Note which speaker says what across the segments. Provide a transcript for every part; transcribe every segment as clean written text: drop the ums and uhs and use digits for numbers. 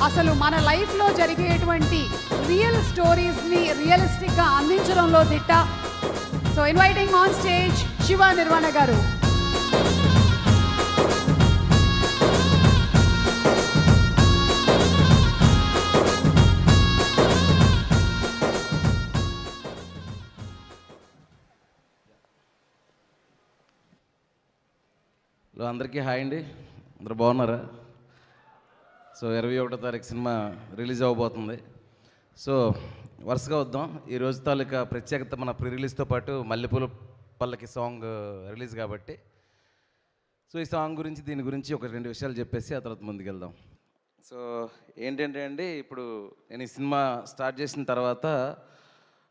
Speaker 1: అసలు మన లైఫ్లో జరిగేటువంటి రియల్ స్టోరీస్ని రియలిస్టిక్గా అందించడంలో దిట్ట. So inviting on stage Shiva Nirvana గారు.
Speaker 2: అందరికీ హాయ్ అండి, అందరూ బాగున్నారా? సో 21వ తారీఖు సినిమా రిలీజ్ అవ్వబోతుంది. సో వరుసగా వద్దాం. ఈ రోజు తాలూకా ప్రత్యేకత మన ప్రీ రిలీజ్తో పాటు మల్లెపూల పల్లకి సాంగ్ రిలీజ్ కాబట్టి, సో ఈ సాంగ్ గురించి దీని గురించి ఒక 2 విషయాలు చెప్పేసి ఆ తర్వాత ముందుకెళ్దాం. సో ఏంటంటే అండి, ఇప్పుడు నేను ఈ సినిమా స్టార్ట్ చేసిన తర్వాత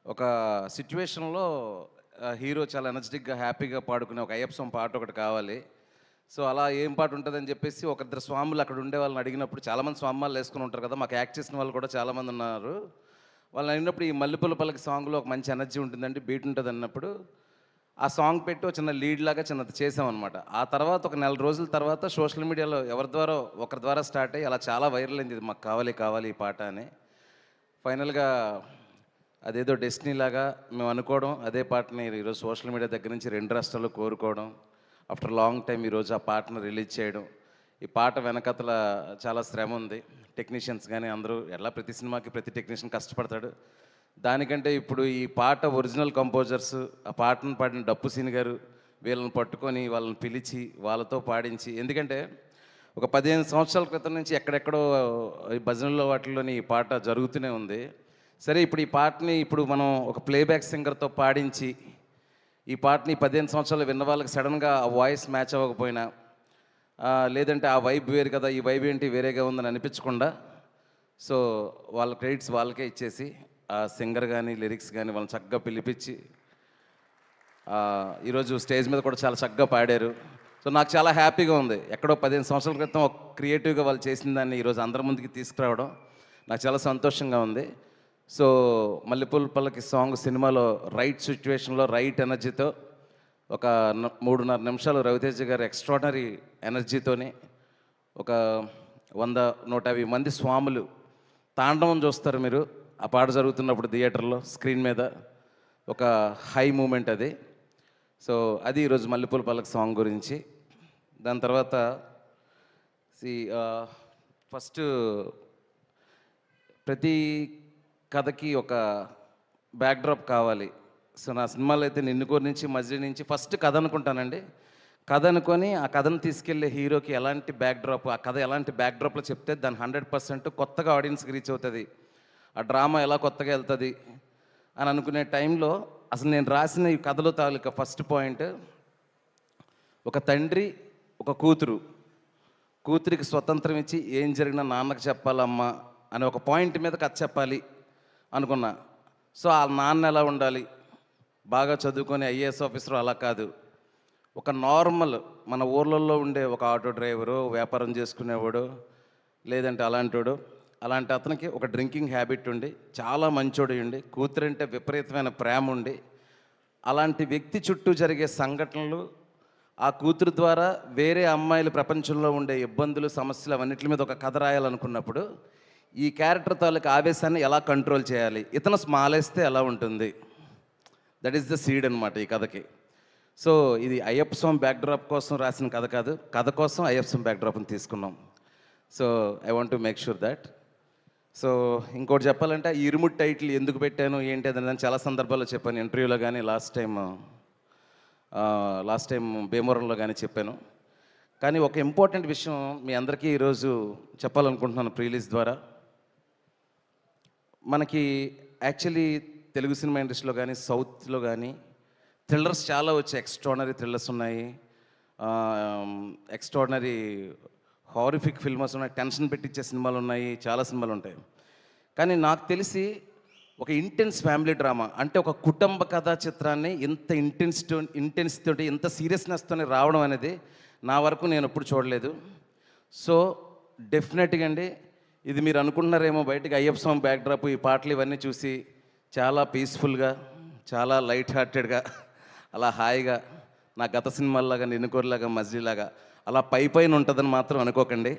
Speaker 2: ఒక సిచ్యువేషన్లో హీరో చాలా ఎనర్జెటిక్గా హ్యాపీగా పాడుకునే ఒక అయ్యప్ప సాంగ్ పాట ఒకటి కావాలి. సో అలా ఏం పాట ఉంటుందని చెప్పేసి ఒక 2 స్వాములు అక్కడ ఉండే వాళ్ళని అడిగినప్పుడు, చాలామంది స్వామాలు వేసుకుని ఉంటారు కదా, మాకు యాక్ట్ చేసిన వాళ్ళు కూడా చాలామంది ఉన్నారు. వాళ్ళని అడిగినప్పుడు ఈ మల్లెపూల పల్లకి సాంగ్లో ఒక మంచి ఎనర్జీ ఉంటుందండి, బీట్ ఉంటుంది అన్నప్పుడు ఆ సాంగ్ పెట్టి ఒక చిన్న లీడ్ లాగా చిన్నది చేసామన్నమాట. ఆ తర్వాత ఒక 4 రోజుల తర్వాత సోషల్ మీడియాలో ఒకరి ద్వారా స్టార్ట్ అయ్యి అలా చాలా వైరల్ అయింది, ఇది మాకు కావాలి ఈ పాట అని. ఫైనల్గా అదేదో డెస్టినీ లాగా మేము అనుకోవడం, అదే పాటని ఈరోజు సోషల్ మీడియా దగ్గర నుంచి 2 రాష్ట్రాల్లో కోరుకోవడం, ఆఫ్టర్ లాంగ్ టైం ఈరోజు ఆ పాటను రిలీజ్ చేయడం. ఈ పాట వెనకతల చాలా శ్రమ ఉంది, టెక్నీషియన్స్ కానీ అందరూ, ఎలా ప్రతి సినిమాకి ప్రతి టెక్నీషియన్ కష్టపడతాడు. దానికంటే ఇప్పుడు ఈ పాట ఒరిజినల్ కంపోజర్స్, ఆ పాటను పాడిన డప్పు సీని గారు, వీళ్ళని పట్టుకొని వాళ్ళని పిలిచి వాళ్ళతో పాడించి, ఎందుకంటే ఒక 15 సంవత్సరాల క్రితం నుంచి ఎక్కడెక్కడో ఈ భజనల్లో వాటిల్లోని ఈ పాట జరుగుతూనే ఉంది. సరే, ఇప్పుడు ఈ పాటని ఇప్పుడు మనం ఒక ప్లేబ్యాక్ సింగర్తో పాడించి ఈ పాటని 15 సంవత్సరాలు విన్న వాళ్ళకి సడన్గా ఆ వాయిస్ మ్యాచ్ అవ్వకపోయినా, లేదంటే ఆ వైబ్ వేరు కదా, ఈ వైబ్ ఏంటి వేరేగా ఉందని అనిపించకుండా, సో వాళ్ళ క్రెడిట్స్ వాళ్ళకే ఇచ్చేసి ఆ సింగర్ కానీ లిరిక్స్ కానీ వాళ్ళని చక్కగా పిలిపించి ఈరోజు స్టేజ్ మీద కూడా చాలా చక్కగా పాడారు. సో నాకు చాలా హ్యాపీగా ఉంది. ఎక్కడో 15 సంవత్సరాల క్రితం ఒక క్రియేటివ్గా వాళ్ళు చేసిన దాన్ని ఈరోజు అందరి ముందుకి తీసుకురావడం నాకు చాలా సంతోషంగా ఉంది. సో మల్లెపూల పల్లకి సాంగ్ సినిమాలో రైట్ సిచ్యువేషన్లో రైట్ ఎనర్జీతో ఒక 3.5 నిమిషాలు రవితేజ గారు ఎక్స్ట్రాడనరీ ఎనర్జీతోని ఒక 100-150 మంది స్వాములు తాండవం చూస్తారు మీరు ఆ పాట జరుగుతున్నప్పుడు థియేటర్లో స్క్రీన్ మీద. ఒక హై మూమెంట్ అది. సో అది ఈరోజు మల్లెపూల పల్లకి సాంగ్ గురించి. దాని తర్వాత ఫస్ట్ ప్రతి కథకి ఒక బ్యాక్డ్రాప్ కావాలి. సో నా సినిమాలో అయితే నిన్ను కోరి నుంచి మజిలీ నుంచి ఫస్ట్ కథ అనుకుంటానండి. కథ అనుకొని ఆ కథను తీసుకెళ్లే హీరోకి ఎలాంటి బ్యాక్డ్రాప్, ఆ కథ ఎలాంటి బ్యాక్డ్రాప్లో చెప్తే దాన్ని 100% కొత్తగా ఆడియన్స్కి రీచ్ అవుతుంది, ఆ డ్రామా ఎలా కొత్తగా వెళ్తుంది అని అనుకునే టైంలో అసలు నేను రాసిన ఈ కథలో తాలూకా ఫస్ట్ పాయింట్, ఒక తండ్రి ఒక కూతురికి స్వతంత్రం ఇచ్చి ఏం జరిగినా నాన్నకు చెప్పాలమ్మా అనే ఒక పాయింట్ మీద కథ చెప్పాలి అనుకున్నా. సో ఆ నాన్న ఎలా ఉండాలి, బాగా చదువుకొని ఐఏఎస్ ఆఫీసర్ అలా కాదు, ఒక నార్మల్ మన ఊర్లలో ఉండే ఒక ఆటో డ్రైవరు, వ్యాపారం చేసుకునేవాడు, లేదంటే అలాంటి అతనికి ఒక డ్రింకింగ్ హ్యాబిట్ ఉండి చాలా మంచోడు ఉండి కూతురంటే విపరీతమైన ప్రేమ ఉండి, అలాంటి వ్యక్తి చుట్టూ జరిగే సంఘటనలు, ఆ కూతురు ద్వారా వేరే అమ్మాయిల ప్రపంచంలో ఉండే ఇబ్బందులు, సమస్యలు అవన్నిటి మీద ఒక కథ రాయాలనుకున్నప్పుడు ఈ క్యారెక్టర్ తాలూకు ఆవేశాన్ని ఎలా కంట్రోల్ చేయాలి, ఇతను స్మాలేస్తే ఎలా ఉంటుంది, దట్ ఈస్ ద సీడ్ అనమాట ఈ కథకి. సో ఇది అయ్యప్ప స్వామి బ్యాక్డ్రాప్ కోసం రాసిన కథ కాదు, కథ కోసం అయ్యప్ప స్వామి బ్యాక్డ్రాప్ని తీసుకున్నాం. So I want to make sure that. So ఇంకోటి చెప్పాలంటే ఈ ఇరుముడి టైటిల్ ఎందుకు పెట్టాను ఏంటి అని నేను చాలా సందర్భాల్లో చెప్పాను, ఇంటర్వ్యూలో కానీ లాస్ట్ టైం భీమవరంలో కానీ చెప్పాను. కానీ ఒక ఇంపార్టెంట్ విషయం మీ అందరికీ ఈరోజు చెప్పాలనుకుంటున్నాను ప్రీ రిలీజ్ ద్వారా. మనకి యాక్చువల్లీ తెలుగు సినిమా ఇండస్ట్రీలో కానీ సౌత్లో కానీ థ్రిల్లర్స్ చాలా వచ్చాయి, ఎక్స్ట్రాడనరీ థ్రిల్లర్స్ ఉన్నాయి, ఎక్స్ట్రాడనరీ హారిఫిక్ ఫిల్మ్స్ ఉన్నాయి, టెన్షన్ పెట్టించే సినిమాలు ఉన్నాయి, చాలా సినిమాలు ఉంటాయి. కానీ నాకు తెలిసి ఒక ఇంటెన్స్ ఫ్యామిలీ డ్రామా అంటే ఒక కుటుంబ కథా చిత్రాన్ని ఇంత ఇంటెన్స్ తోటి ఇంత సీరియస్నెస్తో రావడం అనేది నా వరకు నేను ఎప్పుడు చూడలేదు. సో డెఫినెట్గా అండి, ఇది మీరు అనుకుంటున్నారేమో బయటకు అయ్యప్ప స్వామి బ్యాక్డ్రాప్ ఈ పాటలు ఇవన్నీ చూసి చాలా పీస్ఫుల్గా, చాలా లైట్ హార్టెడ్గా, అలా హాయిగా నా గత సినిమాల్లాగా నిన్నుకోరిలాగా మజిలీలాగా అలా పైన ఉంటుందని మాత్రం అనుకోకండి.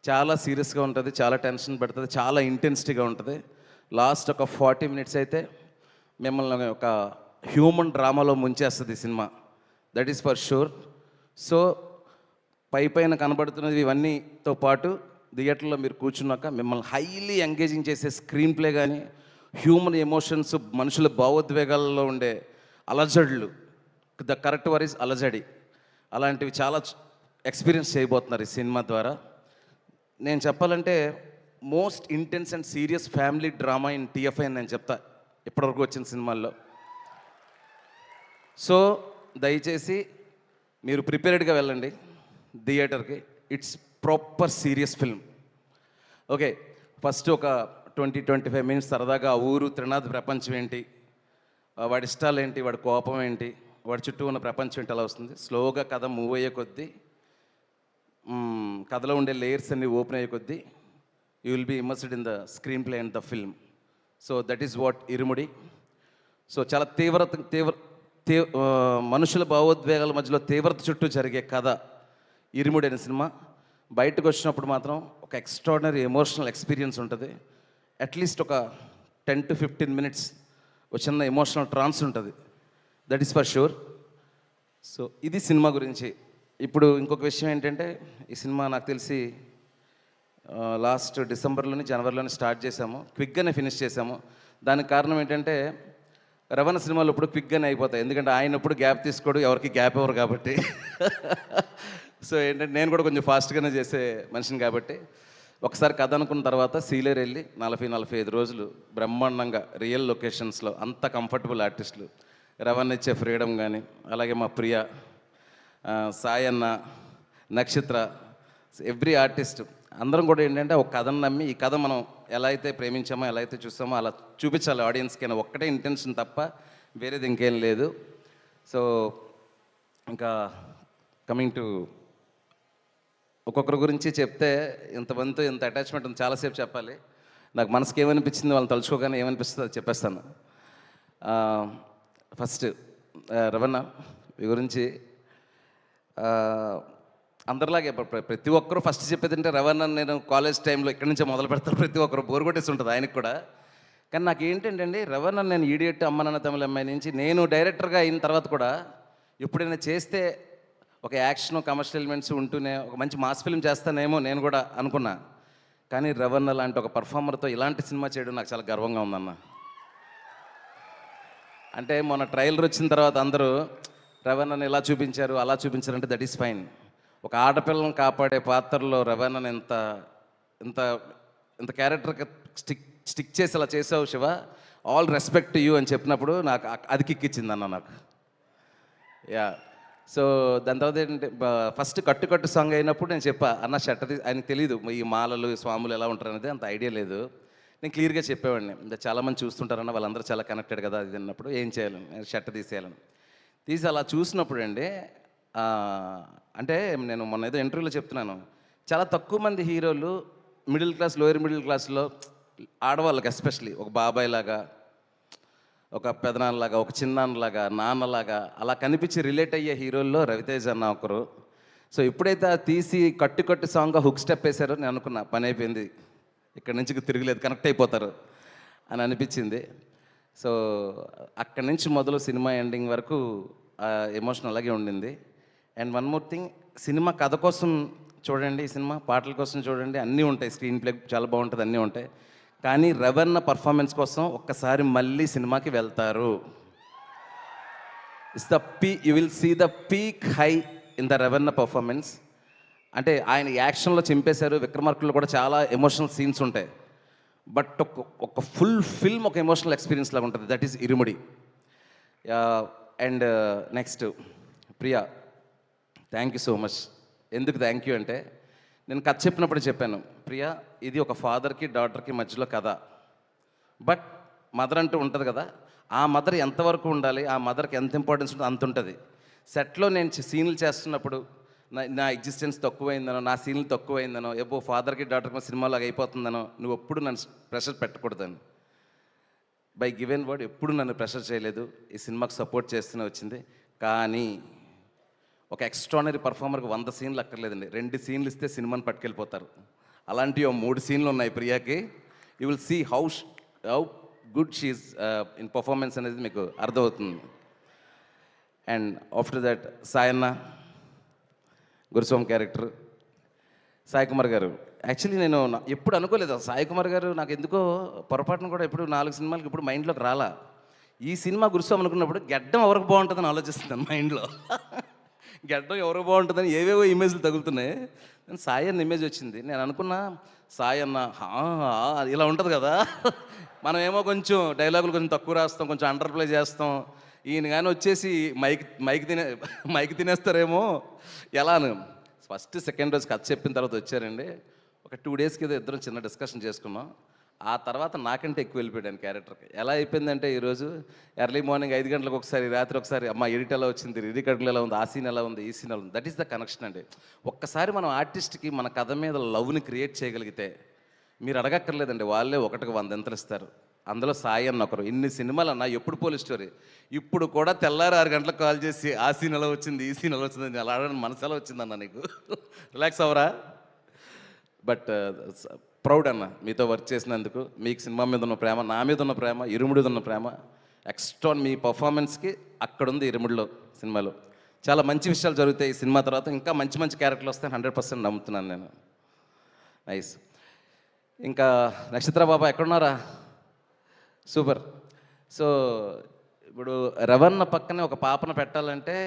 Speaker 2: చాలా సీరియస్గా ఉంటుంది, చాలా టెన్షన్ పెడుతుంది, చాలా ఇంటెన్సిటీగా ఉంటుంది. లాస్ట్ ఒక 40 మినిట్స్ అయితే మిమ్మల్ని ఒక హ్యూమన్ డ్రామాలో ముంచేస్తుంది ఈ cinema. That is for sure. So పైన కనబడుతున్నది ఇవన్నీతో పాటు థియేటర్లో మీరు కూర్చున్నాక మిమ్మల్ని హైలీ ఎంగేజింగ్ చేసే స్క్రీన్ ప్లే కానీ, హ్యూమన్ ఎమోషన్స్, మనుషుల భావోద్వేగాల్లో ఉండే అలజడులు, ద కరెక్ట్ వర్ ఈజ్ అలజడి, అలాంటివి చాలా ఎక్స్పీరియన్స్ చేయబోతున్నారు ఈ సినిమా ద్వారా. నేను చెప్పాలంటే most intense and serious family drama in TFI అని నేను చెప్తా ఇప్పటివరకు వచ్చిన సినిమాల్లో. సో దయచేసి మీరు ప్రిపేర్డ్గా వెళ్ళండి థియేటర్కి. It's proper serious film. Okay, first ఒక 20-25 మినిట్స్ సరదాగా ఆ ఊరు త్రినాథ్ ప్రపంచం ఏంటి, వాడి ఇష్టాలు ఏంటి, వాడి కోపం ఏంటి, వాడి చుట్టూ ఉన్న ప్రపంచం ఏంటి అలా వస్తుంది. స్లోగా కథ మూవ్ అయ్యే కొద్దీ, కథలో ఉండే లేయర్స్ అన్ని ఓపెన్ అయ్యే కొద్దీ you will be immersed in the screen play and the film. So that is what Irumudi. సో చాలా మనుషుల భావోద్వేగాల మధ్యలో తీవ్రత చుట్టూ జరిగే కథ ఇరుముడి అనే సినిమా. బయటకు వచ్చినప్పుడు మాత్రం ఒక ఎక్స్ట్రాడినరీ ఎమోషనల్ ఎక్స్పీరియన్స్ ఉంటుంది. అట్లీస్ట్ ఒక 10-15 మినిట్స్ ఒక చిన్న ఎమోషనల్ ట్రాన్స్ ఉంటుంది. That is for sure. So ఇది సినిమా గురించి. ఇప్పుడు ఇంకొక విషయం ఏంటంటే, ఈ సినిమా నాకు తెలిసి లాస్ట్ డిసెంబర్లోని జనవరిలోని స్టార్ట్ చేసాము, క్విక్గానే ఫినిష్ చేసాము. దానికి కారణం ఏంటంటే, రవణ సినిమాలు ఇప్పుడు క్విక్గానే అయిపోతాయి, ఎందుకంటే ఆయన ఇప్పుడు గ్యాప్ తీసుకోడు, ఎవరికి గ్యాప్ ఇవ్వరు కాబట్టి. సో ఏంటంటే నేను కూడా కొంచెం ఫాస్ట్గానే చేసే మనిషిని కాబట్టి, ఒకసారి కథ అనుకున్న తర్వాత సీలేరు వెళ్ళి 40-45 రోజులు బ్రహ్మాండంగా రియల్ లొకేషన్స్లో అంత కంఫర్టబుల్ ఆర్టిస్టులు, రవణ ఇచ్చే ఫ్రీడమ్ కానీ, అలాగే మా ప్రియ, సాయి అన్న, నక్షత్ర, ఎవ్రీ ఆర్టిస్ట్ అందరం కూడా ఏంటంటే ఒక కథను నమ్మి ఈ కథ మనం ఎలా అయితే ప్రేమించామో, ఎలా అయితే చూస్తామో అలా చూపించాలి ఆడియన్స్కి అని ఒక్కటే ఇంటెన్షన్ తప్ప వేరేది ఇంకేం లేదు. సో ఇంకా కమింగ్ టు ఒక్కొక్కరి గురించి చెప్తే ఇంతమందితో ఇంత అటాచ్మెంట్ ఉంది, చాలాసేపు చెప్పాలి. నాకు మనసుకి ఏమనిపించింది వాళ్ళని తలుచుకోగానే ఏమనిపిస్తుందో అది చెప్పేస్తాను. ఫస్ట్ రవణ మీ గురించి అందరిలాగే ప్రతి ఒక్కరూ ఫస్ట్ చెప్పేది అంటే రవణ నేను కాలేజ్ టైంలో ఇక్కడి నుంచే మొదలు పెడతాను, ప్రతి ఒక్కరు బోర్ కొట్టేసి ఉంటుంది ఆయనకు కూడా. కానీ నాకు ఏంటంటే రవణ నేను ఈడియట్, అమ్మ నాన్న తమిళ అమ్మాయి నుంచి నేను డైరెక్టర్గా అయిన తర్వాత కూడా ఎప్పుడైనా చేస్తే ఒక యాక్షన్ కమర్షియల్ ఎలిమెంట్స్ ఉంటూనే ఒక మంచి మాస్ ఫిల్మ్ చేస్తానేమో నేను కూడా అనుకున్నా. కానీ రవణ లాంటి ఒక పర్ఫార్మర్తో ఇలాంటి సినిమా చేయడం నాకు చాలా గర్వంగా ఉందన్న. అంటే మొన్న ట్రైలర్ వచ్చిన తర్వాత అందరూ రవణని ఇలా చూపించారు అలా చూపించారంటే దట్ ఈస్ ఫైన్. ఒక ఆడపిల్లని కాపాడే పాత్రలో రవణని ఇంత ఇంత ఇంత క్యారెక్టర్కి స్టిక్ చేసి అలా చేసావు శివ, ఆల్ రెస్పెక్ట్ యూ అని చెప్పినప్పుడు నాకు అది కిక్కిచ్చిందన్న నాకు. యా. సో దాని తర్వాత ఏంటంటే ఫస్ట్ కట్టు సాంగ్ అయినప్పుడు నేను చెప్పా అన్న షర్ట్ ఆయనకు తెలియదు ఈ మాలలు స్వాములు ఎలా ఉంటారు అనేది అంత ఐడియా లేదు. నేను క్లియర్గా చెప్పేవాడిని, చాలామంది చూస్తుంటారన్న వాళ్ళందరూ చాలా కనెక్టెడ్ కదా అది అన్నప్పుడు ఏం చేయాలని షర్ట్ తీసేయాలని తీసి అలా చూసినప్పుడు అండి, అంటే నేను మొన్న ఏదో ఇంటర్వ్యూలో చెప్తున్నాను, చాలా తక్కువ మంది హీరోలు మిడిల్ క్లాస్ లోయర్ మిడిల్ క్లాస్లో ఆడవాళ్ళకి ఎస్పెషలీ ఒక బాబాయ్ లాగా, ఒక పెదనాన్నలాగా, ఒక చిన్నాన్నలాగా, నాన్నలాగా అలా కనిపించి రిలేట్ అయ్యే హీరోల్లో రవితేజ అన్న ఒకరు. సో ఎప్పుడైతే తీసి కట్టు సాంగ్గా హుక్ స్టెప్ వేశారో నేను అనుకున్నా పని అయిపోయింది, ఇక్కడ నుంచి తిరగలేదు, కనెక్ట్ అయిపోతారు అని అనిపించింది. సో అక్కడి నుంచి మొదలు సినిమా ఎండింగ్ వరకు ఎమోషన్ అలాగే ఉండింది. And one more thing, cinema కథ కోసం చూడండి, ఈ సినిమా పాటల కోసం చూడండి, అన్నీ ఉంటాయి, స్క్రీన్ ప్లే చాలా బాగుంటుంది, అన్నీ ఉంటాయి. కానీ రవణ పర్ఫార్మెన్స్ కోసం ఒక్కసారి మళ్ళీ సినిమాకి వెళ్తారు. You will see the peak high in the Ravana performance. అంటే ఆయన యాక్షన్లో చింపేశారు, విక్రమార్కుల్లో కూడా చాలా ఎమోషనల్ సీన్స్ ఉంటాయి, బట్ ఒక ఫుల్ ఫిల్మ్ ఒక ఎమోషనల్ ఎక్స్పీరియన్స్ లాగా ఉంటుంది. That is Irumudi. And next Priya, thank you so much. ఎందుకు థ్యాంక్ యూ అంటే, నేను కథ చెప్పినప్పుడు చెప్పాను, ప్రియా ఇది ఒక ఫాదర్కి డాటర్కి మధ్యలో కథ, బట్ మదర్ అంటూ ఉంటుంది కదా, ఆ మదర్ ఎంతవరకు ఉండాలి, ఆ మదర్కి ఎంత ఇంపార్టెన్స్ ఉంటుందో అంత ఉంటుంది. సెట్లో నేను సీన్లు చేస్తున్నప్పుడు నా ఎగ్జిస్టెన్స్ తక్కువైందనో, నా సీన్లు తక్కువైందనో, ఎప్పుడో ఫాదర్కి డాటర్కి సినిమాలాగా అయిపోతుందనో నువ్వు ఎప్పుడు నన్ను ప్రెషర్ పెట్టకూడదని బై గివెన్ వర్డ్ ఎప్పుడు నన్ను ప్రెషర్ చేయలేదు. ఈ సినిమాకి సపోర్ట్ చేస్తూనే వచ్చింది. కానీ ఒక ఎక్స్ట్రానరీ పర్ఫార్మర్కి 100 సీన్లు అక్కర్లేదండి, 2 సీన్లు ఇస్తే సినిమాని పట్టుకెళ్ళిపోతారు. అలాంటి 3 సీన్లు ఉన్నాయి ప్రియాకి. You will see how good she is in performance అనేది మీకు అర్థమవుతుంది. And after that Sayanna Guruswamy character, Sai Kumar గారు. యాక్చువల్లీ నేను ఎప్పుడు అనుకోలేదు సాయి కుమార్ గారు నాకు ఎందుకో పొరపాటున కూడా ఎప్పుడు 4 సినిమాలకు ఇప్పుడు మైండ్లోకి రాలా. ఈ సినిమా గురుస్వామి అనుకున్నప్పుడు గెడ్డం ఎవరికి బాగుంటుందని ఆలోచిస్తున్నాను మైండ్లో. గెడ్డం ఎవరికి బాగుంటుందని ఏవేవో ఇమేజ్లు తగులుతున్నాయి. నేను సాయి అన్న ఇమేజ్ వచ్చింది. నేను అనుకున్నా సాయి అన్న ఇలా ఉంటుంది కదా, మనం ఏమో కొంచెం డైలాగులు కొంచెం తక్కువ రాస్తాం, కొంచెం అండర్ ప్లే చేస్తాం. ఈయన కానీ వచ్చేసి మైక్ తినేస్తారేమో ఎలాను. ఫస్ట్ సెకండ్ రోజు కథ చెప్పిన తర్వాత వచ్చారండి. ఒక 2 డేస్కి ఏదో ఇద్దరం చిన్న డిస్కషన్ చేసుకున్నాం. ఆ తర్వాత నాకంటే ఎక్కువ వెళ్ళిపోయాను క్యారెక్టర్కి. ఎలా అయిపోయిందంటే ఈరోజు ఎర్లీ మార్నింగ్ 5 గంటలకు ఒకసారి, రాత్రి ఒకసారి అమ్మ ఎడిట్ ఎలా వచ్చింది, రికార్డులు ఎలా ఉంది, ఆ సీన్ ఎలా ఉంది, ఈ సీన్ ఎలా ఉంది. దట్ ఈస్ ద కనెక్షన్ అండి. ఒక్కసారి మనం ఆర్టిస్ట్కి మన కథ మీద లవ్ని క్రియేట్ చేయగలిగితే మీరు అడగక్కర్లేదండి, వాళ్ళే 1కి 100 ఎంతలు ఇస్తారు. అందులో సాయి అన్న ఒకరు. ఇన్ని సినిమాలు అన్న ఎప్పుడు పోలీస్ స్టోరీ, ఇప్పుడు కూడా తెల్లారి 6 గంటలకు కాల్ చేసి ఆ సీన్ ఎలా వచ్చింది, ఈ సీన్ ఎలా వచ్చింది, అలా అడగడం మనసు ఎలా వచ్చిందన్న నీకు, రిలాక్స్ అవరా. బట్ ప్రౌడ్ అన్న మీతో వర్క్ చేసినందుకు. మీకు సినిమా మీద ఉన్న ప్రేమ, నా మీద ఉన్న ప్రేమ, ఇరుముడి ఉన్న ప్రేమ ఎక్స్ట్రా. మీ పర్ఫార్మెన్స్కి అక్కడుంది ఇరుముడిలో సినిమాలో. చాలా మంచి విషయాలు జరుగుతాయి ఈ సినిమా తర్వాత. ఇంకా మంచి మంచి క్యారెక్టర్లు వస్తాయని 100% నమ్ముతున్నాను నేను. నైస్. ఇంకా నక్షత్ర బాబా ఎక్కడున్నారా? సూపర్. సో ఇప్పుడు రవణ పక్కనే ఒక పాపను పెట్టాలంటే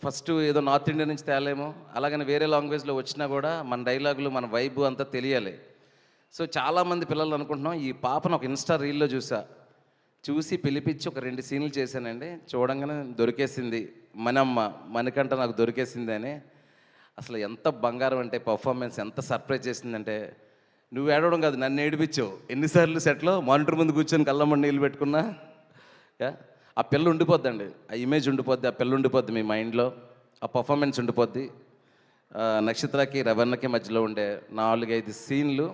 Speaker 2: ఫస్ట్ ఏదో నార్త్ ఇండియా నుంచి తేలేమో, అలాగని వేరే లాంగ్వేజ్లో వచ్చినా కూడా మన డైలాగులు, మన వైబు అంతా తెలియాలి. సో చాలామంది పిల్లలు అనుకుంటున్నాం. ఈ పాపను ఒక ఇన్స్టా రీల్లో చూసి పిలిపించి ఒక 2 సీన్లు చేశానండి. చూడంగానే దొరికేసింది మణికంఠ నాకు దొరికేసింది అని. అసలు ఎంత బంగారం అంటే పర్ఫార్మెన్స్, ఎంత సర్ప్రైజ్ చేసిందంటే, నువ్వు ఏడవడం కాదు నన్ను ఏడిపించావు. ఎన్నిసార్లు సెట్లో మానిటర్ ముందు కూర్చొని కళ్ళమ్మడి నీళ్ళు పెట్టుకున్నా. ఆ పిల్ల ఉండిపోద్దండి, ఆ ఇమేజ్ ఉండిపోద్ది, ఆ పిల్ల ఉండిపోద్ది మీ మైండ్లో, ఆ పర్ఫార్మెన్స్ ఉండిపోద్ది. నక్షత్రకి రవణకి మధ్యలో ఉండే 4-5 సీన్లు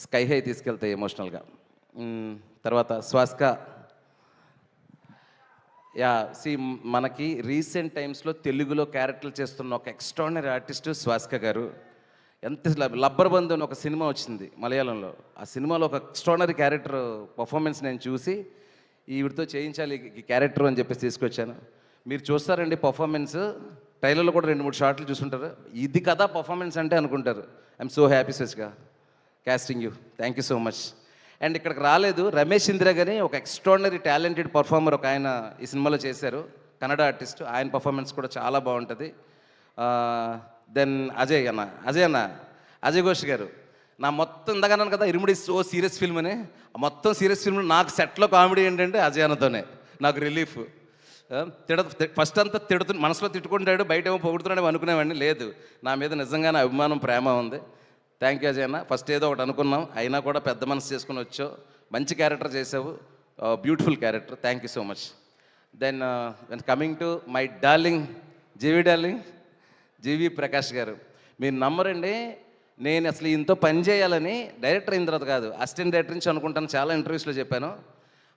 Speaker 2: స్కై హై తీసుకెళ్తాయి ఎమోషనల్గా. తర్వాత స్వాస్క. మనకి రీసెంట్ టైమ్స్లో తెలుగులో క్యారెక్టర్లు చేస్తున్న ఒక ఎక్స్ట్రాడినరీ ఆర్టిస్టు స్వాస్క గారు. ఎంత లబ్బర్ బంధు అని ఒక సినిమా వచ్చింది మలయాళంలో. ఆ సినిమాలో ఒక ఎక్స్ట్రాడినరీ క్యారెక్టర్ పర్ఫార్మెన్స్ నేను చూసి ఈవిడితో చేయించాలి ఈ క్యారెక్టర్ అని చెప్పేసి తీసుకొచ్చాను. మీరు చూస్తారండి పర్ఫార్మెన్స్, ట్రైలర్లో కూడా 2-3 షార్ట్లు చూసుంటారు. ఇది కదా పర్ఫార్మెన్స్ అంటే అనుకుంటారు. ఐఎమ్ సో హ్యాపీ సచ్గా casting you. Thank you so much. And ఇక్కడికి రాలేదు రమేష్ ఇందిరా గారి ఒక ఎక్స్ట్రాడినరీ టాలెంటెడ్ పర్ఫార్మర్ ఒక ఆయన ఈ సినిమాలో చేశారు, కన్నడ ఆర్టిస్ట్. ఆయన పర్ఫార్మెన్స్ కూడా చాలా బాగుంటుంది. దెన్ అజయ్ ఘోష్ గారు. నా మొత్తం ఇందాకన్నాను కదా ఇరుముడి సో సీరియస్ ఫిల్మ్ అని, మొత్తం సీరియస్ ఫిల్మ్ నాకు సెట్లో కామెడీ ఏంటంటే అజయ్ అన్నతోనే నాకు రిలీఫ్. ఫస్ట్ అంతా మనసులో తిట్టుకుంటాడు, బయట ఏమో పొగుడుతున్నాడు అనుకునేవాడిని. లేదు, నా మీద నిజంగానే అభిమానం, ప్రేమ ఉంది. థ్యాంక్ యూ అజయ్ అన్న. ఫస్ట్ ఏదో ఒకటి అనుకున్నాం, అయినా కూడా పెద్ద మనసు చేసుకుని వచ్చావు, మంచి క్యారెక్టర్ చేసావు, beautiful character. Thank you so much. Then coming to my darling G V Prakash గారు. మీరు నమ్మరండి, నేను అసలు ఇంతో పని చేయాలని డైరెక్టర్ అయిన తర్వాత కాదు, అసిస్టెంట్ డైరెక్టర్ నుంచి అనుకుంటాను. చాలా ఇంటర్వ్యూస్లో చెప్పాను.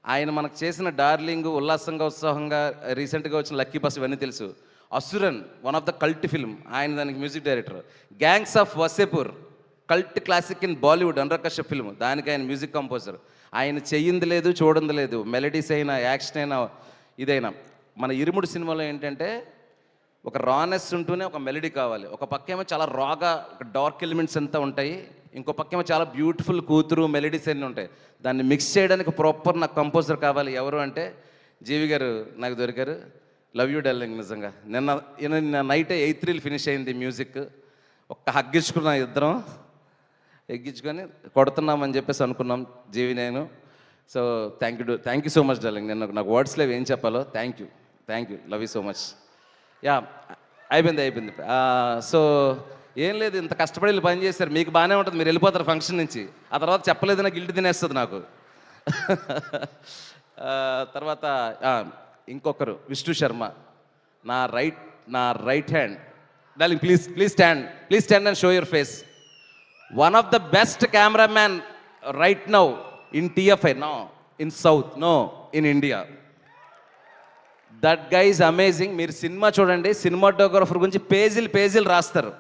Speaker 2: ఆయన మనకు చేసిన డార్లింగ్, ఉల్లాసంగా ఉత్సాహంగా, రీసెంట్గా వచ్చిన లక్కీ బస్, ఇవన్నీ తెలుసు. Asuran, one of the cult film, ఆయన దానికి music director. Gangs of Wasseypur, cult classic in Bollywood, Anurag Kashyap film, దానికి ఆయన మ్యూజిక్ కంపోజర్. ఆయన చెయ్యింది లేదు, చూడంది లేదు. మెలడీస్ అయినా, యాక్షన్ అయినా, ఇదైనా. మన ఇరుముడు సినిమాలో ఏంటంటే ఒక రానెస్ ఉంటూనే ఒక మెలడీ కావాలి. ఒక పక్కేమో చాలా రాగా ఒక డార్క్ ఎలిమెంట్స్ అంతా ఉంటాయి, ఇంకో పక్కేమో చాలా బ్యూటిఫుల్ కూతురు మెలడీస్ అన్నీ ఉంటాయి. దాన్ని మిక్స్ చేయడానికి ప్రాపర్ నాకు కంపోజర్ కావాలి. ఎవరు అంటే జీవి గారు నాకు దొరికారు. Love you darling. నిజంగా నిన్న నైటే 8 రీల్ ఫినిష్ అయింది మ్యూజిక్. ఒక్క హగ్గించుకున్నాం, ఇద్దరం ఎగ్గించుకొని కొడుతున్నామని చెప్పేసి అనుకున్నాం జీవి నేను. So thank you so much darling. నేను నాకు వర్డ్స్ లేవు ఏం చెప్పాలో. Thank you, love you so much. అయిపోయింది. సో ఏం లేదు, ఇంత కష్టపడి వీళ్ళు పని చేశారు, మీకు బాగానే ఉంటుంది, మీరు వెళ్ళిపోతారు ఫంక్షన్ నుంచి. ఆ తర్వాత చెప్పలేదు నాకు గిల్ట్ తినేస్తుంది నాకు. తర్వాత ఇంకొకరు విష్ణు శర్మ, నా right hand. Darling please stand and show your face. One of the best cameraman right now in TFI, no in south, no in India. That guy is amazing. మీరు సినిమా చూడండి, సినిమాటోగ్రఫర్ గురించి పేజీలు రాస్తారు.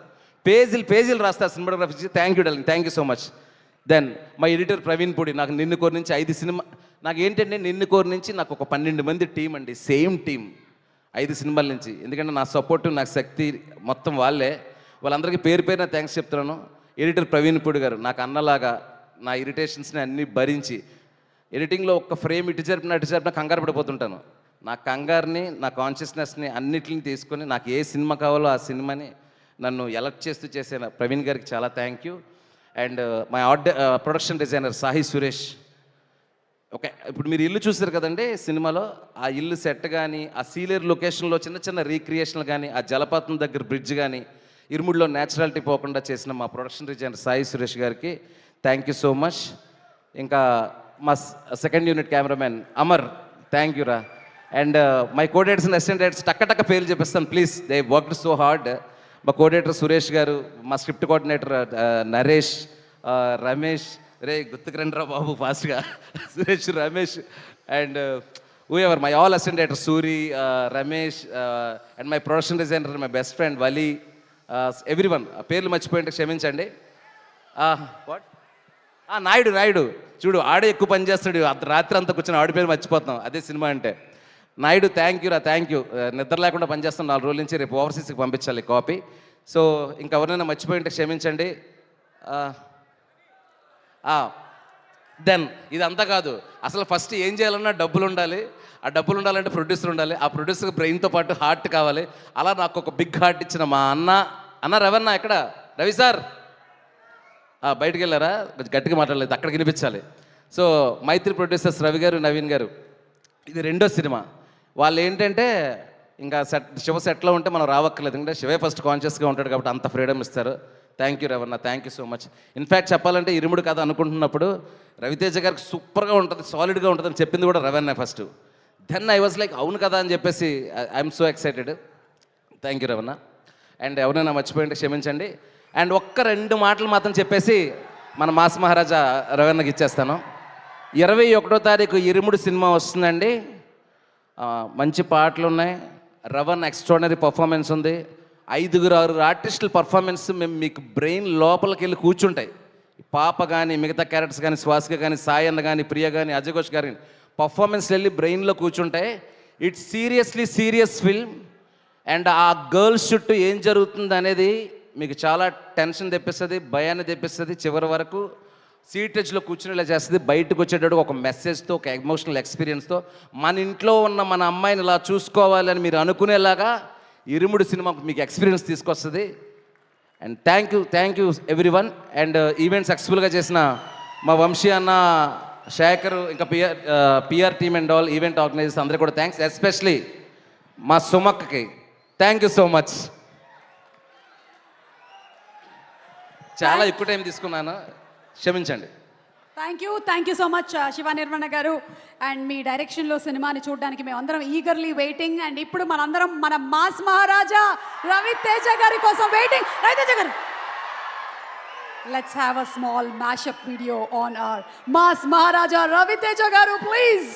Speaker 2: పేజీలు రాస్తా cinematography. Thank you darling, thank you so much. Then my editor Praveen Pudi, నాకు నిన్ను కోరి నుంచి 5 సినిమా, నాకు ఏంటంటే నిన్ను కోరి నుంచి నాకు ఒక 12 మంది టీం అండి, సేమ్ టీం 5 సినిమాల నుంచి. ఎందుకంటే నా సపోర్టు, నాకు శక్తి మొత్తం వాళ్ళే. వాళ్ళందరికీ పేరు పేరున థ్యాంక్స్ చెప్తున్నాను. ఎడిటర్ ప్రవీణ్ పూడి గారు నాకు అన్నలాగా నా ఇరిటేషన్స్ని అన్నీ భరించి, ఎడిటింగ్లో ఒక్క ఫ్రేమ్ ఇటు జరిపిన కంగారు పడిపోతుంటాను. నా కంగారుని, నా కాన్షియస్నెస్ని అన్నిటిని తీసుకొని నాకు ఏ సినిమా కావాలో ఆ సినిమాని నన్ను ఎలక్ట్ చేస్తూ చేసిన ప్రవీణ్ గారికి చాలా thank you. And my production designer Sahi Suresh. Okay, ఇప్పుడు మీరు ఇల్లు చూసారు కదండి సినిమాలో, ఆ ఇల్లు సెట్ కానీ, ఆ సీలేరు లొకేషన్లో చిన్న చిన్న రీక్రియేషన్లు కానీ, ఆ జలపాతం దగ్గర బ్రిడ్జ్ కానీ, ఇరుముడిలో న్యాచురాలిటీ పోకుండా చేసిన మా ప్రొడక్షన్ డిజైనర్ సాయి సురేష్ గారికి థ్యాంక్ యూ సో మచ్. ఇంకా మా second unit cameraman Amar, thank you రా. And my coordinators and assistant directors టక్క పేర్లు చెప్పేస్తాను please, they worked so hard. మా కోఆర్డినేటర్ సురేష్ గారు, మా స్క్రిప్ట్ కోఆర్డినేటర్ నరేష్, రమేష్, రే గుర్తుకు రండిరా బాబు ఫాస్ట్గా, Suresh, Ramesh, and ever my all assistant director Suri, Ramesh, and my production designer my best friend Wali, everyone. పేర్లు మర్చిపోయింటే క్షమించండి. వాట్ నాయుడు చూడు, ఆడే ఎక్కువ పని చేస్తాడు, రాత్రి అంతా కూర్చొని ఆడి పేరు మర్చిపోతున్నాం, అదే సినిమా అంటే. నాయుడు థ్యాంక్ యూ రా, థ్యాంక్ యూ. నిద్ర లేకుండా పనిచేస్తాం 4 రోజుల నుంచి, రేపు ఓవర్సీస్కి పంపించాలి కాపీ. సో ఇంకెవరైనా మర్చిపోయింటే క్షమించండి. దెన్ ఇదంతా కాదు, అసలు ఫస్ట్ ఏం చేయాలన్నా డబ్బులు ఉండాలి. ఆ డబ్బులు ఉండాలంటే ప్రొడ్యూసర్ ఉండాలి. ఆ ప్రొడ్యూసర్కి బ్రెయిన్తో పాటు హార్ట్ కావాలి. అలా నాకు ఒక బిగ్ హార్ట్ ఇచ్చిన మా అన్న రవన్న, ఎక్కడ రవి సార్? బయటికి వెళ్ళారా? కొంచెం గట్టిగా మాట్లాడలేదు, అక్కడికి వినిపించాలి. సో మైత్రి ప్రొడ్యూసర్స్ రవి గారు, నవీన్ గారు, ఇది 2వ సినిమా. వాళ్ళు ఏంటంటే ఇంకా శివ సెట్లో ఉంటే మనం రావక్కర్లేదు, ఎందుకంటే శివే ఫస్ట్ కాన్షియస్గా ఉంటాడు కాబట్టి అంత ఫ్రీడమ్ ఇస్తారు. థ్యాంక్ యూ రవన్న, thank you so much. In fact చెప్పాలంటే ఇరుముడు కథ అనుకుంటున్నప్పుడు రవితేజ గారికి సూపర్గా ఉంటుంది, సాలిడ్గా ఉంటుంది అని చెప్పింది కూడా రవన్న first. Then I was like అవును కదా అని చెప్పేసి I'm so excited. Thank you రవన్న. అండ్ ఎవరైనా మర్చిపోయింటే క్షమించండి. అండ్ ఒక్క 2 మాటలు మాత్రం చెప్పేసి మన మాస్ మహారాజా రవన్నకి ఇచ్చేస్తాను. 21వ తారీఖు ఇరుముడు సినిమా వస్తుందండి. మంచి పాటలు ఉన్నాయి, రవన్ ఎక్స్ట్రాడినరీ పర్ఫార్మెన్స్ ఉంది, 5-6 ఆర్టిస్టుల పర్ఫార్మెన్స్ మేము మీకు బ్రెయిన్ లోపలికి వెళ్ళి కూర్చుంటాయి. పాప కానీ, మిగతా క్యారెక్టర్స్ కానీ, స్వాసిక కానీ, సాయి అన్న కానీ, ప్రియ కానీ, అజయ్ ఘోష్ గారి పర్ఫార్మెన్స్ వెళ్ళి బ్రెయిన్లో కూర్చుంటాయి. It's seriously serious film. And ఆ గర్ల్స్ చుట్టూ ఏం జరుగుతుంది అనేది మీకు చాలా టెన్షన్ తెప్పిస్తుంది, భయాన్ని తెప్పిస్తుంది. చివరి వరకు సీటేజ్లో కూర్చునేలా చేస్తుంది. బయటకు వచ్చేటప్పుడు ఒక మెసేజ్తో, ఒక ఎమోషనల్ ఎక్స్పీరియన్స్తో మన ఇంట్లో ఉన్న మన అమ్మాయిని ఇలా చూసుకోవాలని మీరు అనుకునేలాగా ఇరుముడు సినిమా మీకు ఎక్స్పీరియన్స్ తీసుకొస్తుంది. And thank you everyone. And event సక్సెస్ఫుల్గా చేసిన మా వంశీ అన్న, శేఖర్, ఇంకా PR team and all event organizers అందరికీ కూడా థ్యాంక్స్. ఎస్పెషలీ మా సుమక్కి థ్యాంక్ యూ సో మచ్. చాలా ఎక్కువ టైం తీసుకున్నాను, క్షమించండి.
Speaker 1: Thank you so much Shiva Nirmana గారు. అండ్ మీ డైరెక్షన్లో సినిమాని చూడడానికి మేము అందరం ఈగర్లీ వెయిటింగ్. అండ్ ఇప్పుడు మనందరం మన మాస్ మహారాజా రవితేజ గారి కోసం వెయిటింగ్. రవితేజ గారు, let's have a small mashup video on our mass Maharaja Ravi Teja గారు ప్లీజ్.